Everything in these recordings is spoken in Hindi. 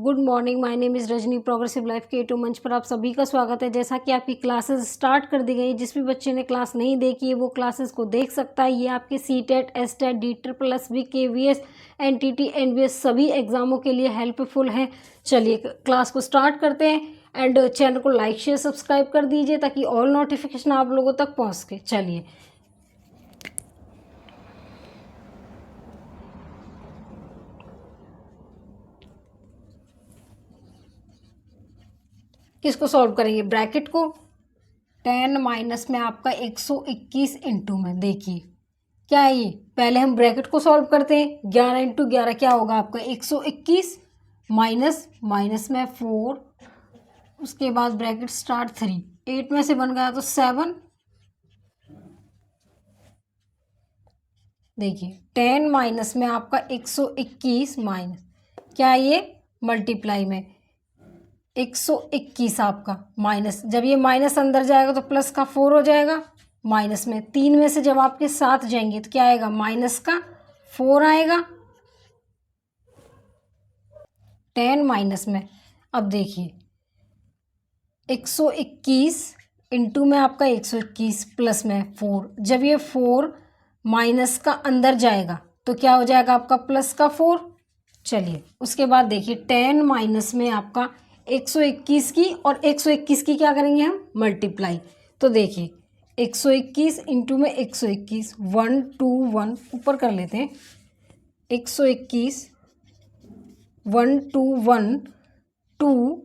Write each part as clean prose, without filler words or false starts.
Good morning, my name is Rajni. Progressive life के टू मंच पर आप सभी का स्वागत है। जैसा कि आपकी क्लासेस स्टार्ट कर दी गई, जिस भी बच्चे ने क्लास नहीं देखी है वो क्लासेस को देख सकता है। ये आपके CTET, STET, DSSS, KVS, NTT, NVS सभी एग्जामों के लिए हेल्पफुल है। चलिए क्लास को स्टार्ट करते हैं एंड चैनल को लाइक शेयर सब्सक्राइब कर दीजिए ताकि ऑल नोटिफिकेशन आप लोगों तक पहुँच सके। चलिए किसको सॉल्व करेंगे? ब्रैकेट को। 10 माइनस में आपका 121 इंटू में, देखिए क्या है ये। पहले हम ब्रैकेट को सॉल्व करते हैं। 11 इंटू 11 क्या होगा आपका? 121 माइनस माइनस में 4, उसके बाद ब्रैकेट स्टार्ट 3, 8 में से बन गया तो 7। देखिए 10 माइनस में आपका 121 माइनस क्या है ये, मल्टीप्लाई में 121 आपका माइनस, जब ये माइनस अंदर जाएगा तो प्लस का 4 हो जाएगा। माइनस में 3 में से जब आपके 7 जाएंगे तो क्या आएगा? माइनस का 4 आएगा। 10 माइनस में अब देखिए 121 इंटू में आपका 121 प्लस में 4, जब ये 4 माइनस का अंदर जाएगा तो क्या हो जाएगा आपका? प्लस का 4। चलिए उसके बाद देखिए 10 माइनस में आपका 121 की और 121 की क्या करेंगे हम? मल्टीप्लाई। तो देखिए 121 इंटू में 121, 1 2 1 ऊपर कर लेते हैं। 121 1 2 1 2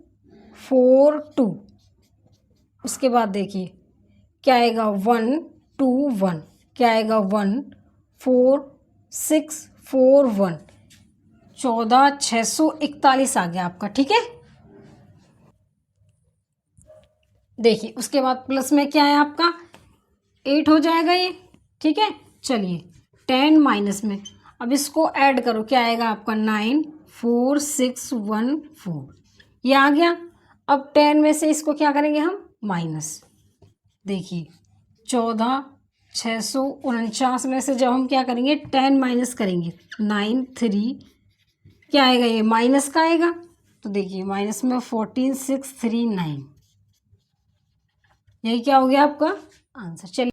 4 2, उसके बाद देखिए क्या आएगा? 1 2 1 क्या आएगा? 1 4 6 4 1, 14,641 आ गया आपका। ठीक है, देखिए उसके बाद प्लस में क्या है आपका? 8 हो जाएगा ये। ठीक है, चलिए 10 माइनस में अब इसको ऐड करो, क्या आएगा आपका? 9 4 6 1 4, ये आ गया। अब 10 में से इसको क्या करेंगे हम? माइनस। देखिए 14,649 में से जब हम क्या करेंगे? 10 माइनस करेंगे 9 3, क्या आएगा? ये माइनस का आएगा। तो देखिए माइनस में 14,639, यही क्या हो गया आपका आंसर। चलिए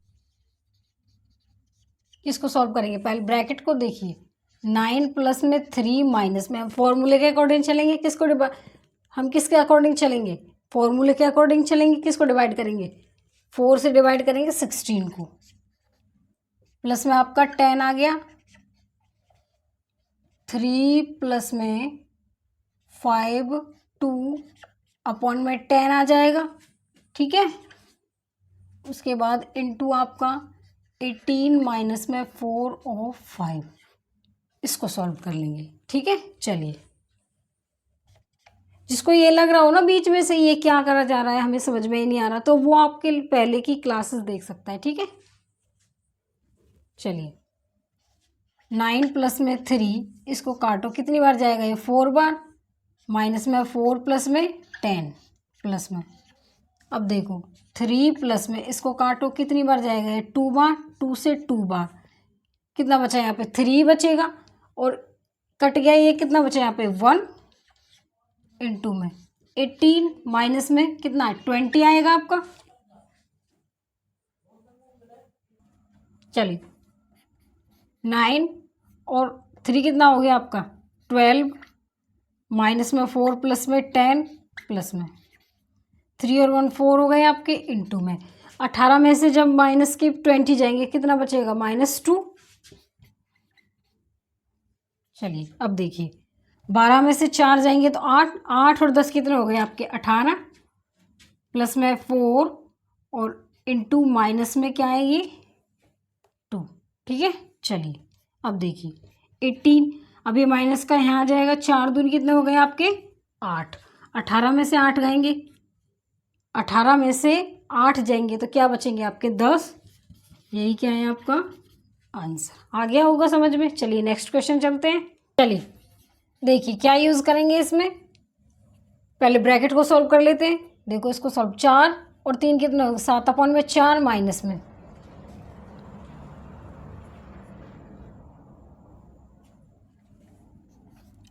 इसको सॉल्व करेंगे। पहले ब्रैकेट को देखिए, 9 प्लस में 3 माइनस में हम फॉर्मूले के अकॉर्डिंग चलेंगे। हम किसके अकॉर्डिंग चलेंगे? फॉर्मूले के अकॉर्डिंग चलेंगे। किसको डिवाइड करेंगे? 4 से डिवाइड करेंगे 16 को। प्लस में आपका 10 आ गया, 3 प्लस में 5 2 अपॉन में 10 आ जाएगा। ठीक है, उसके बाद इनटू आपका 18 माइनस में 4 और 5, इसको सॉल्व कर लेंगे। ठीक है, चलिए जिसको ये लग रहा हो ना बीच में से ये क्या करा जा रहा है, हमें समझ में ही नहीं आ रहा, तो वो आपके पहले की क्लासेस देख सकता है। ठीक है, चलिए 9 प्लस में 3, इसको काटो, कितनी बार जाएगा ये? 4 बार। माइनस में 4 प्लस में 10 प्लस में, अब देखो 3 प्लस में इसको काटो, कितनी बार जाएगा ये? 2 बार। 2 से 2 बार, कितना बचा यहाँ पे? 3 बचेगा, और कट गया ये, कितना बचा यहाँ पे? 1 इंटू में 18 माइनस में कितना? 20 आएगा आपका। चलिए 9 और 3 कितना हो गया आपका? 12 माइनस में 4 प्लस में 10 प्लस में 3 और 1 4 हो गए आपके, इंटू में 18 में से जब माइनस के 20 जाएंगे कितना बचेगा? -2। चलिए अब देखिए 12 में से 4 जाएंगे तो 8, 8 और 10 कितने हो गए आपके? 18 प्लस में 4 और इंटू माइनस में क्या है ये? 2। ठीक है, चलिए अब देखिए 18, अब ये माइनस का यहाँ आ जाएगा, 4 दूनी कितने हो गए आपके? 8। 18 में से 8 जाएंगे, 18 में से 8 जाएंगे तो क्या बचेंगे आपके? 10। यही क्या है आपका आंसर। आ गया होगा समझ में। चलिए नेक्स्ट क्वेश्चन चलते हैं। चलिए देखिए क्या यूज़ करेंगे इसमें, पहले ब्रैकेट को सॉल्व कर लेते हैं। देखो इसको सॉल्व, 4 और 3 कितने हो गए? 7 अपॉन में 4 माइनस में,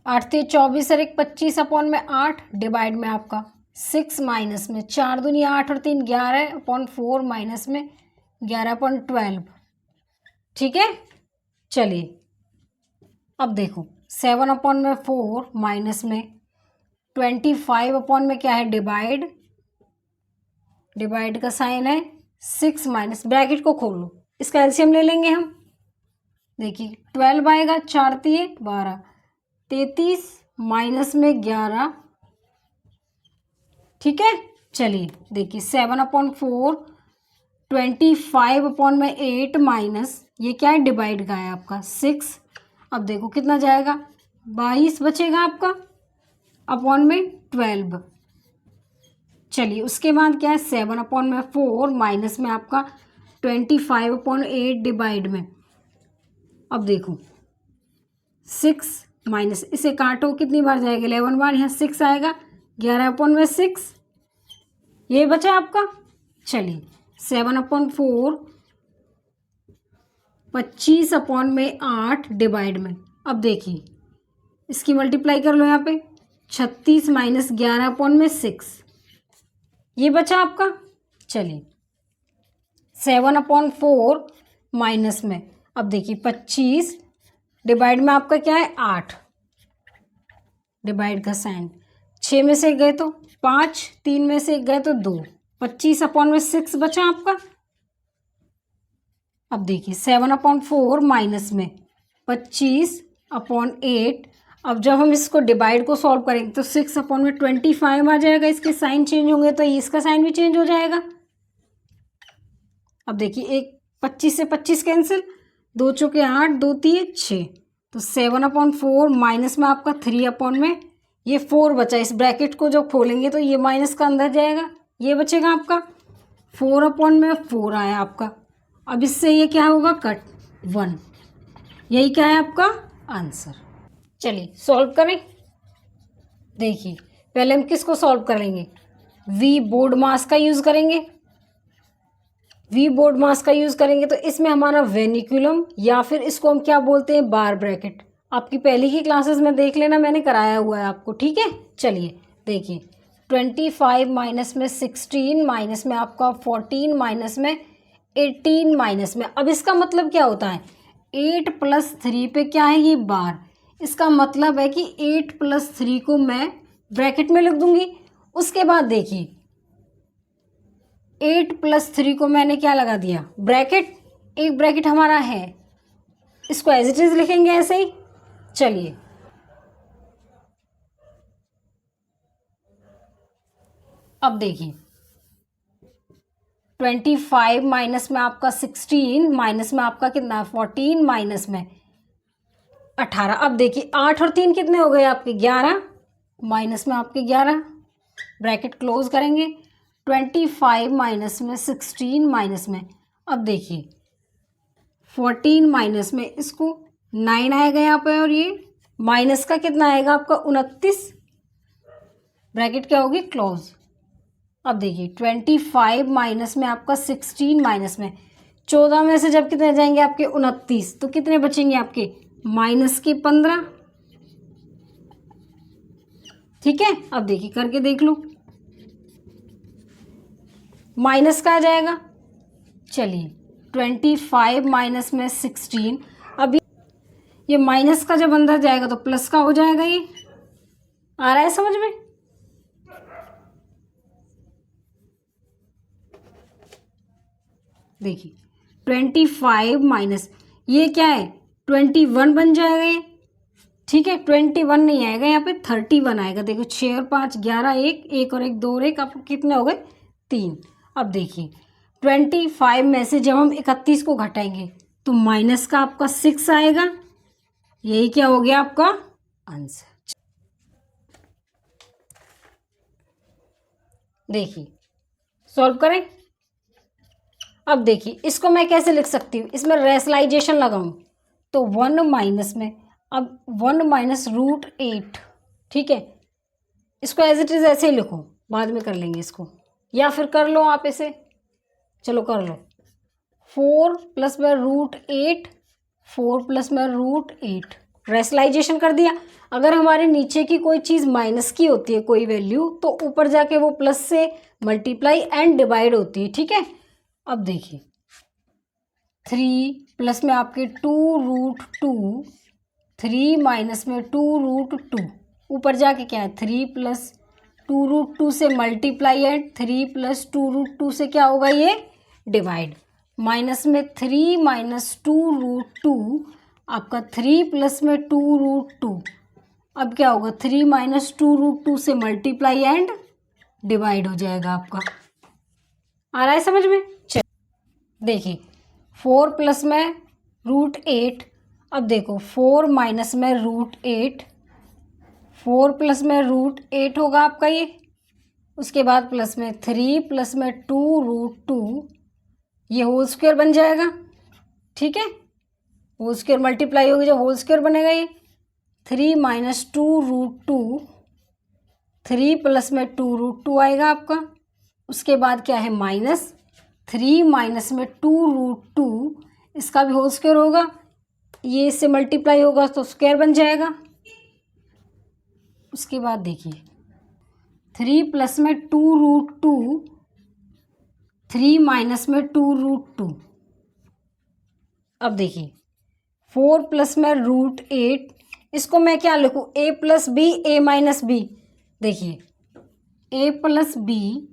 8 × 24 और 1 25 अपॉन में 8 डिवाइड में आपका 6 माइनस में 4 दूनी 8 और 3 11 अपॉन 4 माइनस में 11 अपॉन 12। ठीक है, चलिए अब देखो 7 अपॉन में 4 माइनस में 25 अपॉन में क्या है डिवाइड, डिवाइड का साइन है 6 माइनस, ब्रैकेट को खोल लो, इसका एलसीएम ले लेंगे हम। देखिए 12 आएगा, 4 तिये 12, 33 माइनस में 11। ठीक है, चलिए देखिए 7 अपॉन 4 25 अपॉन में 8 माइनस ये क्या है डिवाइड का है आपका 6। अब देखो कितना जाएगा, 22 बचेगा आपका अपॉन में 12। चलिए उसके बाद क्या है 7 अपॉन में 4 माइनस में आपका 25 अपॉन 8 डिवाइड में, अब देखो 6 माइनस, इसे काटो कितनी बार जाएगा 11 बार, यहाँ 6 आएगा, 11 अपॉन में 6 ये बचा आपका। चलिए 7 अपॉन 4 25 अपॉन में 8 डिवाइड में, अब देखिए इसकी मल्टीप्लाई कर लो यहाँ पे 36 माइनस 11 अपॉन में 6 ये बचा आपका। चलिए 7 अपॉन 4 माइनस में, अब देखिए 25 डिवाइड में आपका क्या है 8, डिवाइड का साइन, 6 में से गए तो 5, 3 में से गए तो 2, 25 अपॉन में 6 बचा आपका। अब देखिए 7 अपॉन 4 माइनस में 25 अपॉन 8, अब जब हम इसको डिवाइड को सॉल्व करेंगे तो 6 अपॉन में 25 आ जाएगा, इसके साइन चेंज होंगे तो इसका साइन भी चेंज हो जाएगा। अब देखिए एक 25 से 25 कैंसिल, 2 चौके 8, 2 तिये 6, तो 7 अपॉन 4 माइनस में आपका 3 अपॉन में ये 4 बचा, इस ब्रैकेट को जब खोलेंगे तो ये माइनस का अंदर जाएगा, ये बचेगा आपका 4 अपॉन में 4 आया आपका। अब इससे ये क्या होगा कट 1, यही क्या है आपका आंसर। चलिए सॉल्व करें। देखिए पहले हम किसको सॉल्व करेंगे, वी बोर्ड मास का यूज़ करेंगे। वी बोर्ड मास का यूज़ करेंगे तो इसमें हमारा वेनिकुलम या फिर इसको हम क्या बोलते हैं बार ब्रैकेट, आपकी पहले की क्लासेस में देख लेना, मैंने कराया हुआ है आपको। ठीक है, चलिए देखिए 25 माइनस में 16 माइनस में आपका 14 माइनस में 18 माइनस में, अब इसका मतलब क्या होता है 8 + 3 पे क्या है ये बार, इसका मतलब है कि 8 + 3 को मैं ब्रैकेट में लिख दूंगी। उसके बाद देखिए 8 + 3 को मैंने क्या लगा दिया ब्रैकेट, एक ब्रैकेट हमारा है, इसको एज इट इज लिखेंगे ऐसे ही। चलिए अब देखिए 25 माइनस में आपका 16 माइनस में आपका कितना 14 माइनस में 18, अब देखिए 8 और 3 कितने हो गए आपके 11, माइनस में आपके 11, ब्रैकेट क्लोज करेंगे 25 माइनस में 16 माइनस में, अब देखिए 14 माइनस में इसको 9 आएगा यहाँ पे, और ये माइनस का कितना आएगा आपका 29, ब्रैकेट क्या होगी क्लोज। अब देखिए 25 माइनस में आपका 16 माइनस में 14 में से जब कितने जाएंगे आपके 29, तो कितने बचेंगे आपके माइनस के 15। ठीक है, अब देखिए करके देख लो, माइनस का आ जाएगा। चलिए 25 माइनस में 16, अब ये माइनस का जब अंदर जाएगा तो प्लस का हो जाएगा, ये आ रहा है समझ में। देखिए 25 माइनस ये क्या है 21 बन जाएगा ये। ठीक है, 21 नहीं आएगा यहाँ पे 31 आएगा। देखो 6 और 5 11, 1 और 1 2 और 1 आपको कितने हो गए 3। अब देखिए 25 में से जब हम 31 को घटाएंगे तो माइनस का आपका 6 आएगा, यही क्या हो गया आपका आंसर। देखिए सॉल्व करें। अब देखिए इसको मैं कैसे लिख सकती हूँ, इसमें रेशनलाइजेशन लगाऊं तो 1 माइनस में, अब 1 माइनस √8। ठीक है, इसको एज इट इज ऐसे ही लिखो, बाद में कर लेंगे इसको, या फिर कर लो आप इसे, चलो कर लो 4 + में √8, 4 + में √8 रेशनलाइजेशन कर दिया। अगर हमारे नीचे की कोई चीज़ माइनस की होती है कोई वैल्यू, तो ऊपर जाके वो प्लस से मल्टीप्लाई एंड डिवाइड होती है, ठीक है। अब देखिए 3 प्लस में आपके 2√2, 3 माइनस में 2√2, ऊपर जाके क्या है 3 प्लस 2√2 से मल्टीप्लाई एंड 3 प्लस 2√2 से क्या होगा ये डिवाइड, माइनस में 3 माइनस 2√2 आपका 3 प्लस में 2√2, अब क्या होगा 3 माइनस 2√2 से मल्टीप्लाई एंड डिवाइड हो जाएगा आपका। आ रहा है समझ में? चल देखिए 4 प्लस में √8, अब देखो 4 माइनस में √8, 4 प्लस में √8 होगा आपका ये, उसके बाद प्लस में 3 प्लस में 2√2, ये होल स्क्वायर बन जाएगा, ठीक है। होल स्क्वायर मल्टीप्लाई होगी, जो होल स्क्वायर बनेगा ये 3 माइनस 2√2, 3 प्लस में 2√2 आएगा आपका, उसके बाद क्या है माइनस 3 माइनस में 2√2, इसका भी होल स्क्वायर होगा, ये इससे मल्टीप्लाई होगा तो स्क्वायर बन जाएगा। उसके बाद देखिए 3 प्लस में 2√2, 3 माइनस में 2√2, अब देखिए 4 प्लस में √8, इसको मैं क्या लिखूँ a plus B a minus B, देखिए a प्लस बी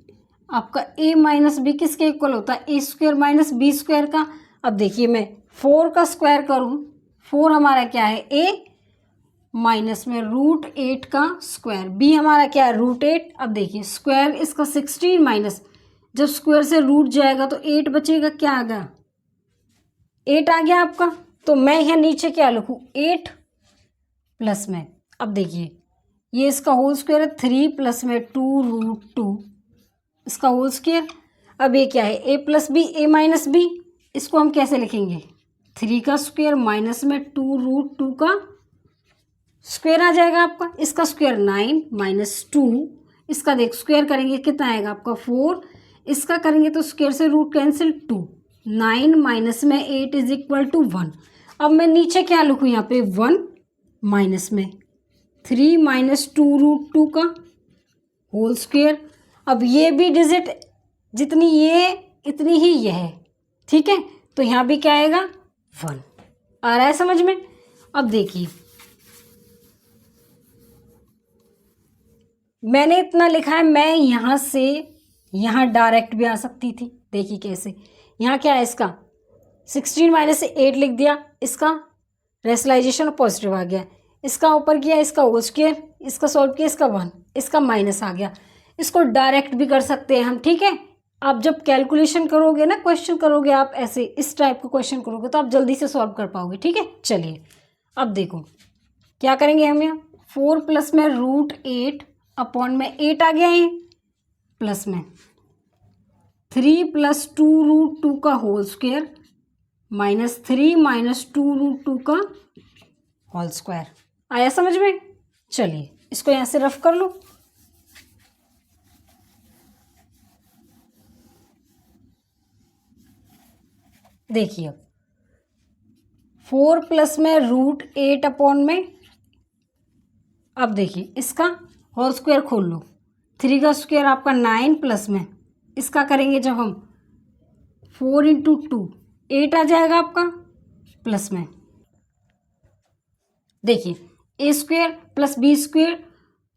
आपका a माइनस बी किसके इक्वल होता है a square minus B square का। अब देखिए मैं 4 का स्क्वायर करूँ, 4 हमारा क्या है a माइनस में √8 का स्क्वायर, b हमारा क्या है √8। अब देखिए स्क्वायर इसका 16 माइनस, जब स्क्वायर से रूट जाएगा तो 8 बचेगा, क्या आ गया 8 आ गया आपका। तो मैं यहाँ नीचे क्या लिखूँ 8 प्लस में, अब देखिए ये इसका होल स्क्वायर है 3 प्लस में 2√2, इसका होल स्क्वायर। अब ये क्या है a plus B a minus B, इसको हम कैसे लिखेंगे 3 का स्क्वायर माइनस में 2√2 का स्क्वायर आ जाएगा आपका, इसका स्क्वायर 9 माइनस 2, इसका देख स्क्वायर करेंगे कितना आएगा आपका 4, इसका करेंगे तो स्क्वायर से रूट कैंसिल 2, 9 माइनस में 8 इज इक्वल टू 1। अब मैं नीचे क्या लिखूँ यहाँ पे 1 माइनस में 3 माइनस 2√2 का होल स्क्वायर। अब ये भी डिजिट जितनी ये इतनी ही ये है, ठीक है, तो यहाँ भी क्या आएगा 1। आ रहा है समझ में? अब देखिए मैंने इतना लिखा है, मैं यहाँ से यहाँ डायरेक्ट भी आ सकती थी, देखिए कैसे, यहाँ क्या है इसका 16 माइनस से 8 लिख दिया, इसका रेशनलाइजेशन पॉजिटिव आ गया, इसका ऊपर किया इसका होल स्क्वायर, इसका सॉल्व किया इसका 1, इसका माइनस आ गया। इसको डायरेक्ट भी कर सकते हैं हम, ठीक है। आप जब कैलकुलेशन करोगे ना, क्वेश्चन करोगे आप ऐसे इस टाइप का क्वेश्चन करोगे तो आप जल्दी से सॉल्व कर पाओगे, ठीक है। चलिए अब देखो क्या करेंगे हम, यहाँ 4 प्लस में √8 अपॉन में 8 आ गया है, प्लस में 3 प्लस 2√2 का होल स्क्वायर माइनस 3 माइनस 2√2 का होल स्क्वायर। आया समझ में? चलिए इसको यहाँ से रफ कर लो। देखिए 4 प्लस में √8 अपॉन में, अब देखिए इसका होल स्क्वायर खोल लो, 3 का स्क्वायर आपका 9 प्लस में इसका करेंगे जब हम 4 इंटू 2 8 आ जाएगा आपका, प्लस में देखिए a square plus B square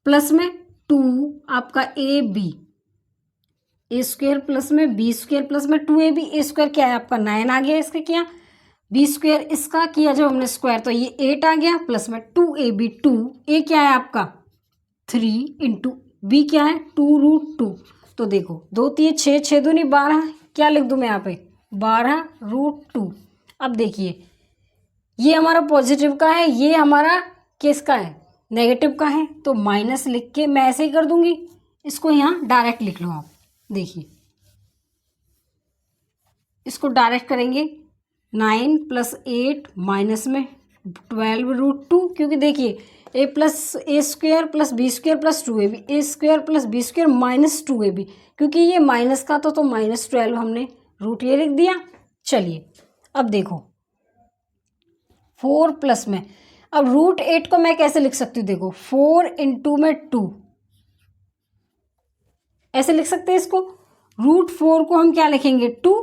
plus में 2 आपका A B, A square plus में बी स्क्वायर प्लस में 2ab, ए स्क्वायर क्या है आपका 9 आ गया, इसका किया बी स्क्वायर इसका किया जब हमने स्क्वायर तो ये 8 आ गया, प्लस में 2ab, 2 ए क्या है आपका 3 इंटू बी क्या है 2√2। तो देखो 2 3 6 6 दूनी 12, क्या लिख दूँ मैं यहाँ पे 12√2। अब देखिए ये हमारा पॉजिटिव का है, ये हमारा किसका है नेगेटिव का है, तो माइनस लिख के मैं ऐसे ही कर दूंगी, इसको यहाँ डायरेक्ट लिख लो आप। देखिए इसको डायरेक्ट करेंगे 9 प्लस 8 माइनस में 12√2, क्योंकि देखिए a plus A square plus B square plus 2ab, A square plus B square minus 2ab, क्योंकि ये माइनस का तो -12 हमने रूट ये लिख दिया। चलिए अब देखो 4 प्लस में, अब √8 को मैं कैसे लिख सकती हूँ, देखो 4 इंटू में 2, ऐसे लिख सकते हैं इसको। √4 को हम क्या लिखेंगे, 2,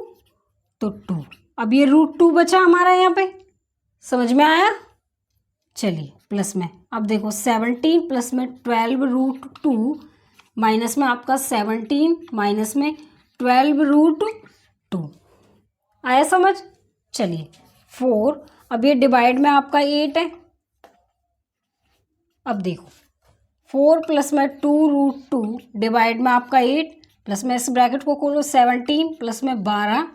तो 2। अब ये √2 बचा हमारा यहाँ पे, समझ में आया। चलिए प्लस में, अब देखो 17 प्लस में 12 √2 माइनस में आपका 17 माइनस में 12 √2 आया समझ। चलिए 4, अब ये डिवाइड में आपका 8 है। अब देखो 4 प्लस में 2 √2 डिवाइड में आपका 8 प्लस में इस ब्रैकेट को खोलो 17 प्लस में 12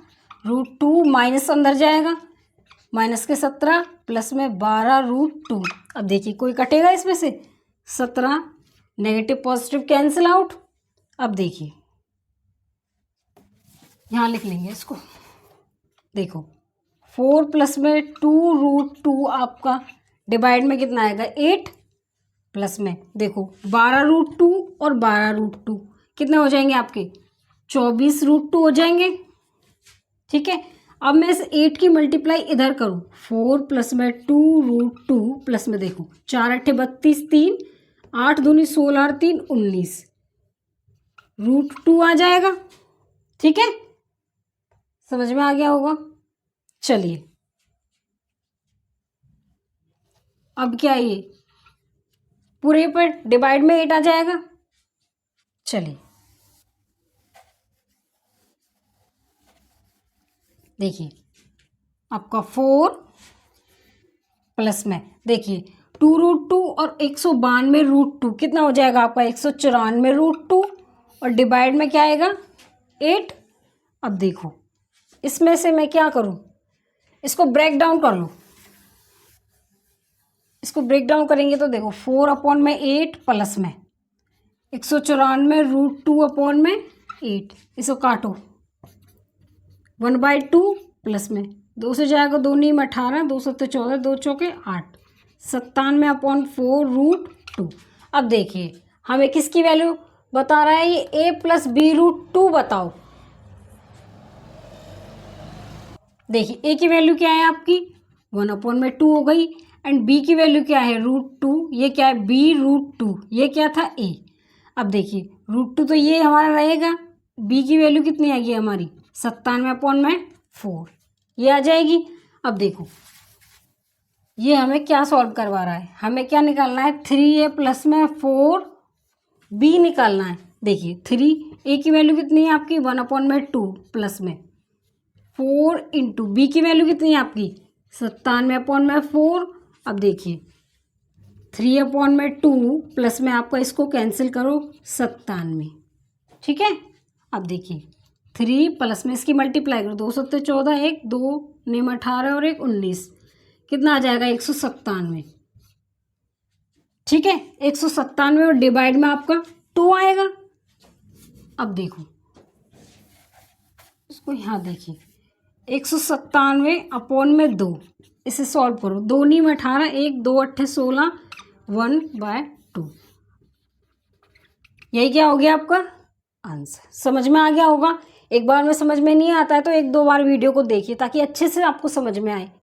√2 माइनस अंदर जाएगा माइनस के 17 प्लस में 12 √2। अब देखिए कोई कटेगा इसमें से, 17 नेगेटिव पॉजिटिव कैंसिल आउट। अब देखिए यहाँ लिख लेंगे इसको, देखो 4 प्लस में 2 √2 आपका डिवाइड में कितना आएगा 8 प्लस में देखो 12 √2 और 12 √2 कितने हो जाएंगे आपके 24 √2 हो जाएंगे। ठीक है, अब मैं इस 8 की मल्टीप्लाई इधर करूँ, 4 प्लस में 2 √2 प्लस में देखो 4 8 32 3 8 दूनी 16 और 3 19 √2 आ जाएगा। ठीक है, समझ में आ गया होगा। चलिए अब क्या है, ये पूरे पर डिवाइड में 8 आ जाएगा। चलिए देखिए आपका 4 प्लस में देखिए 2 √2 और 192 √2 कितना हो जाएगा आपका 194 √2 और डिवाइड में क्या आएगा 8। अब देखो इसमें से मैं क्या करूं, इसको ब्रेक डाउन कर लो। इसको ब्रेक डाउन करेंगे तो देखो 4/8 प्लस में 194 √2 अपॉन में 8, इसको काटो 1/2 प्लस में 2 से जाएगा 2 नीम 18 2 सत्ते 14 2 चौके 8 97/4 √2। अब देखिए हमें किसकी वैल्यू बता रहा है, ये a प्लस बी √2 बताओ। देखिए a की वैल्यू क्या है आपकी 1/2 हो गई एंड b की वैल्यू क्या है √2, ये क्या है b √2, ये क्या था a। अब देखिए √2 तो ये हमारा रहेगा, b की वैल्यू कितनी आएगी हमारी 97/4 ये आ जाएगी। अब देखो ये हमें क्या सॉल्व करवा रहा है, हमें क्या निकालना है 3a प्लस में 4b निकालना है। देखिए 3a की वैल्यू कितनी है आपकी 1/2 प्लस में 4 इंटू बी की वैल्यू कितनी है आपकी 97/4। अब देखिए 3/2 प्लस में आपका इसको कैंसिल करो 97। ठीक है, अब देखिए 3 प्लस में इसकी मल्टीप्लाई करो 2 सत्ते 14 1 2 नेम 18 और 1 19 कितना आ जाएगा 197। ठीक है 197 और डिवाइड में आपका 2 आएगा। अब देखो इसको यहाँ देखिए 197 अपॉन में 2, इसे सॉल्व करो 2 नीम 18 1 2 8 16 1/2, यही क्या हो गया आपका आंसर। समझ में आ गया होगा। एक बार में समझ में नहीं आता है तो 1-2 बार वीडियो को देखिए ताकि अच्छे से आपको समझ में आए।